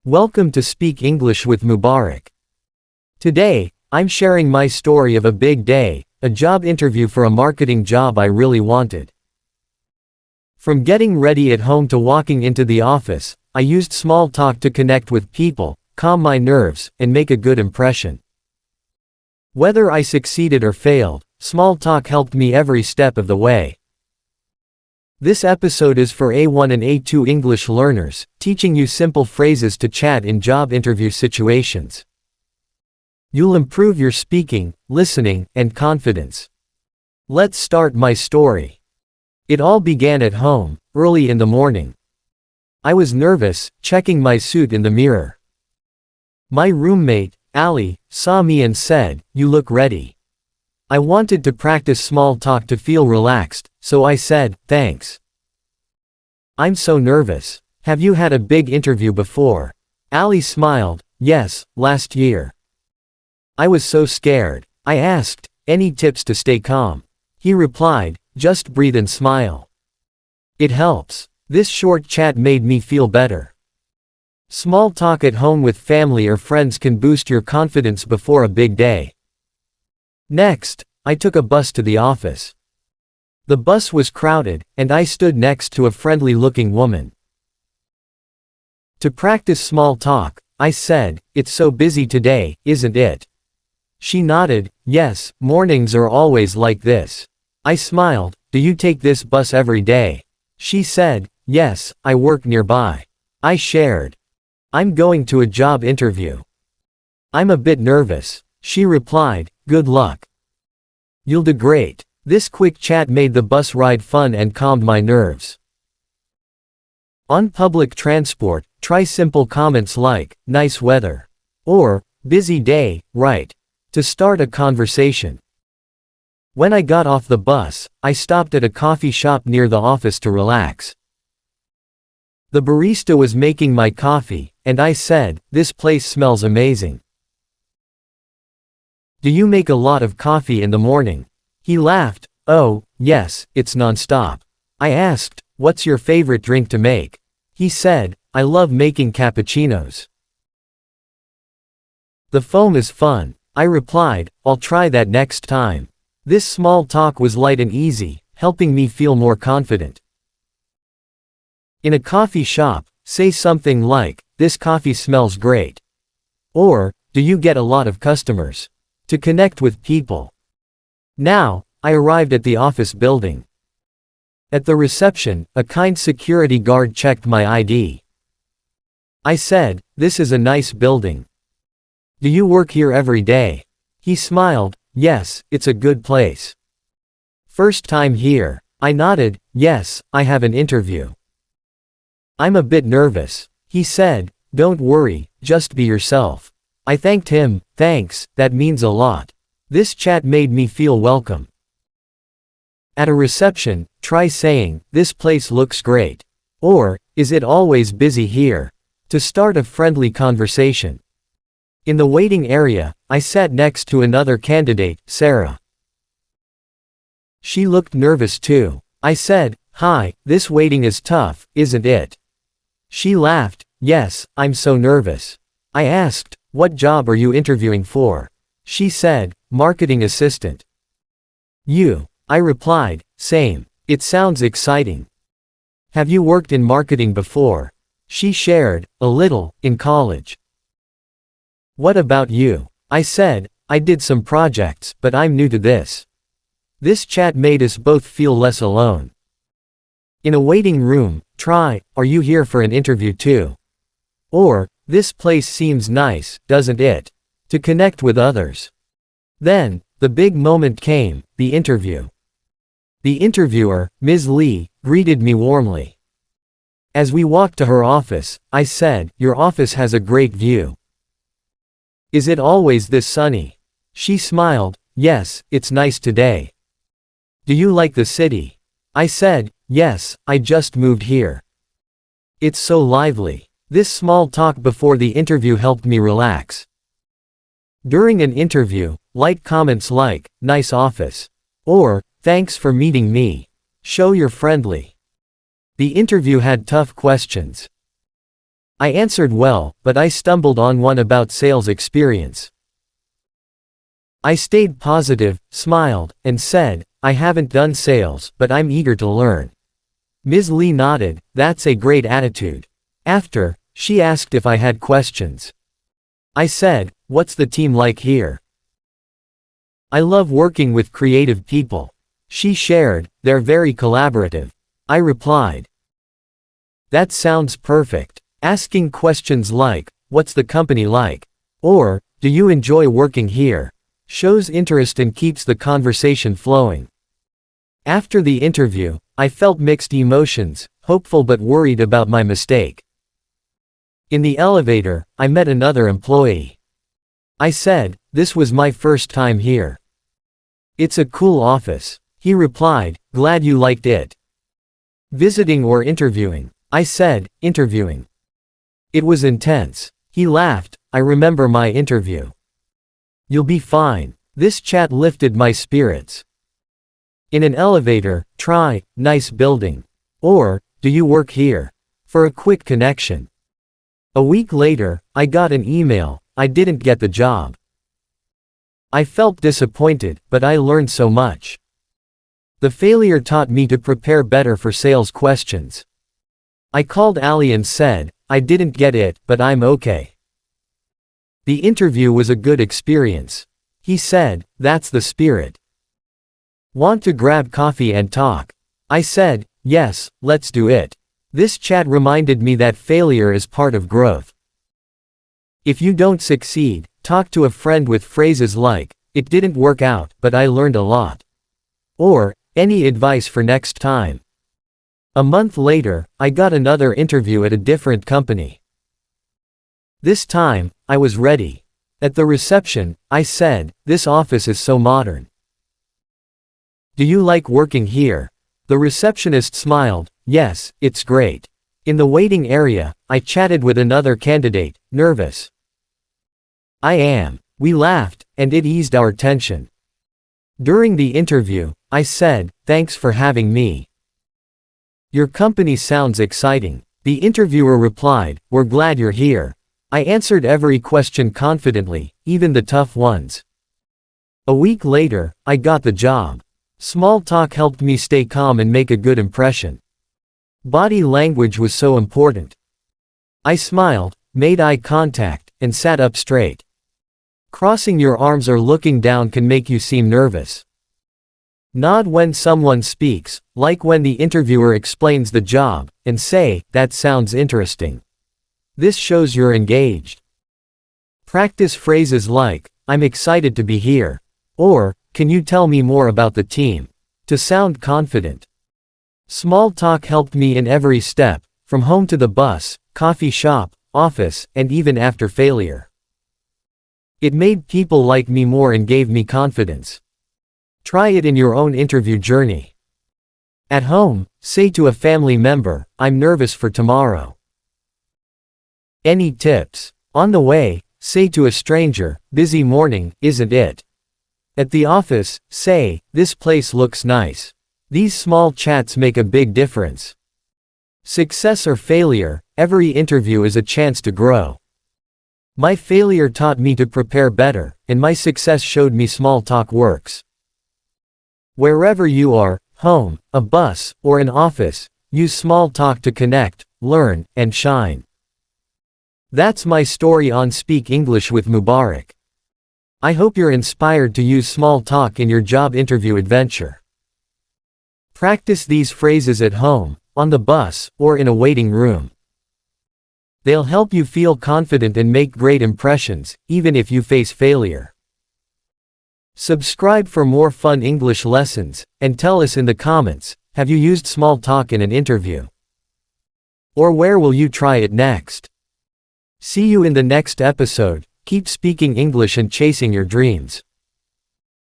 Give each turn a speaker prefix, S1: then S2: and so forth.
S1: Welcome to Speak English with Mubarak. Today, I'm sharing my story of a big day, a job interview for a marketing job I really wanted. From getting ready at home to walking into the office, I used small talk to connect with people, calm my nerves, and make a good impression. Whether I succeeded or failed, small talk helped me every step of the way. This episode is for A1 and A2 English learners, teaching you simple phrases to chat in job interview situations. You'll improve your speaking, listening, and confidence. Let's start my story. It all began at home, early in the morning. I was nervous, checking my suit in the mirror. My roommate, Ali, saw me and said, "You look ready." I wanted to practice small talk to feel relaxed, so I said, "Thanks. I'm so nervous. Have you had a big interview before?" Ali smiled, "Yes, last year." I was so scared. I asked, "Any tips to stay calm?" He replied, "Just breathe and smile. It helps." This short chat made me feel better. Small talk at home with family or friends can boost your confidence before a big day. Next, I took a bus to the office. The bus was crowded, and I stood next to a friendly-looking woman. To practice small talk, I said, "It's so busy today, isn't it?" She nodded, "Yes, mornings are always like this." I smiled, "Do you take this bus every day?" She said, "Yes, I work nearby." I shared, "I'm going to a job interview. I'm a bit nervous." She replied, "Good luck. You'll do great." This quick chat made the bus ride fun and calmed my nerves. On public transport, try simple comments like, "Nice weather," or, "Busy day, right?" to start a conversation. When I got off the bus, I stopped at a coffee shop near the office to relax. The barista was making my coffee, and I said, "This place smells amazing. Do you make a lot of coffee in the morning?" He laughed, "Oh, yes, it's non-stop." I asked, "What's your favorite drink to make?" He said, "I love making cappuccinos. The foam is fun." I replied, "I'll try that next time." This small talk was light and easy, helping me feel more confident. In a coffee shop, say something like, "This coffee smells great." Or, "Do you get a lot of customers?" to connect with people. Now, I arrived at the office building. At the reception, a kind security guard checked my ID. I said, "This is a nice building. Do you work here every day?" He smiled, "Yes, it's a good place." "First time here?" I nodded, "Yes, I have an interview. I'm a bit nervous." He said, "Don't worry, just be yourself." I thanked him, "Thanks, that means a lot." This chat made me feel welcome. At a reception, try saying, "This place looks great." Or, "Is it always busy here?" to start a friendly conversation. In the waiting area, I sat next to another candidate, Sarah. She looked nervous too. I said, "Hi, this waiting is tough, isn't it?" She laughed, "Yes, I'm so nervous." I asked, "What job are you interviewing for?" She said, "Marketing assistant." "You?" I replied, "Same. It sounds exciting." "Have you worked in marketing before?" She shared, "A little, in college." "What about you?" I said, "I did some projects, but I'm new to this." This chat made us both feel less alone. In a waiting room, try, "Are you here for an interview too?" Or, "This place seems nice, doesn't it?" to connect with others. Then, the big moment came, the interview. The interviewer, Ms. Lee, greeted me warmly. As we walked to her office, I said, "Your office has a great view. Is it always this sunny?" She smiled, "Yes, it's nice today." "Do you like the city?" I said, "Yes, I just moved here. It's so lively." This small talk before the interview helped me relax. During an interview, light comments like, "Nice office," or, "Thanks for meeting me," show you're friendly. The interview had tough questions. I answered well, but I stumbled on one about sales experience. I stayed positive, smiled, and said, I haven't done sales, but I'm eager to learn. Ms. Lee nodded, that's a great attitude. After, she asked if I had questions. I said, what's the team like here? I love working with creative people. She shared, they're very collaborative. I replied, that sounds perfect. Asking questions like, what's the company like? Or, do you enjoy working here? Shows interest and keeps the conversation flowing. After the interview, I felt mixed emotions, hopeful but worried about my mistake. In the elevator, I met another employee. I said, this was my first time here. It's a cool office. He replied, glad you liked it. Visiting or interviewing? I said, interviewing. It was intense. He laughed, I remember my interview. You'll be fine. This chat lifted my spirits. In an elevator, try, nice building. Or, do you work here? For a quick connection. A week later, I got an email, I didn't get the job. I felt disappointed, but I learned so much. The failure taught me to prepare better for sales questions. I called Ali and said, I didn't get it, but I'm okay. The interview was a good experience. He said, that's the spirit. Want to grab coffee and talk? I said, yes, let's do it. This chat reminded me that failure is part of growth. If you don't succeed, talk to a friend with phrases like, it didn't work out, but I learned a lot. Or, any advice for next time? A month later, I got another interview at a different company. This time, I was ready. At the reception, I said, this office is so modern. Do you like working here? The receptionist smiled, yes, it's great. In the waiting area, I chatted with another candidate, nervous. I am. We laughed, and it eased our tension. During the interview, I said, thanks for having me. Your company sounds exciting. The interviewer replied, we're glad you're here. I answered every question confidently, even the tough ones. A week later, I got the job. Small talk helped me stay calm and make a good impression. Body language was so important. I smiled, made eye contact, and sat up straight. Crossing your arms or looking down can make you seem nervous. Nod when someone speaks, like when the interviewer explains the job, and say, that sounds interesting. This shows you're engaged. Practice phrases like, I'm excited to be here. Or, can you tell me more about the team? To sound confident. Small talk helped me in every step, from home to the bus, coffee shop, office, and even after failure. It made people like me more and gave me confidence. Try it in your own interview journey. At home, say to a family member, I'm nervous for tomorrow. Any tips? On the way, say to a stranger, busy morning, isn't it? At the office, say, this place looks nice. These small chats make a big difference. Success or failure, every interview is a chance to grow. My failure taught me to prepare better, and my success showed me small talk works. Wherever you are, home, a bus, or an office, use small talk to connect, learn, and shine. That's my story on Speak English with Mubarak. I hope you're inspired to use small talk in your job interview adventure. Practice these phrases at home, on the bus, or in a waiting room. They'll help you feel confident and make great impressions, even if you face failure. Subscribe for more fun English lessons, and tell us in the comments, have you used small talk in an interview? Or where will you try it next? See you in the next episode. Keep speaking English and chasing your dreams.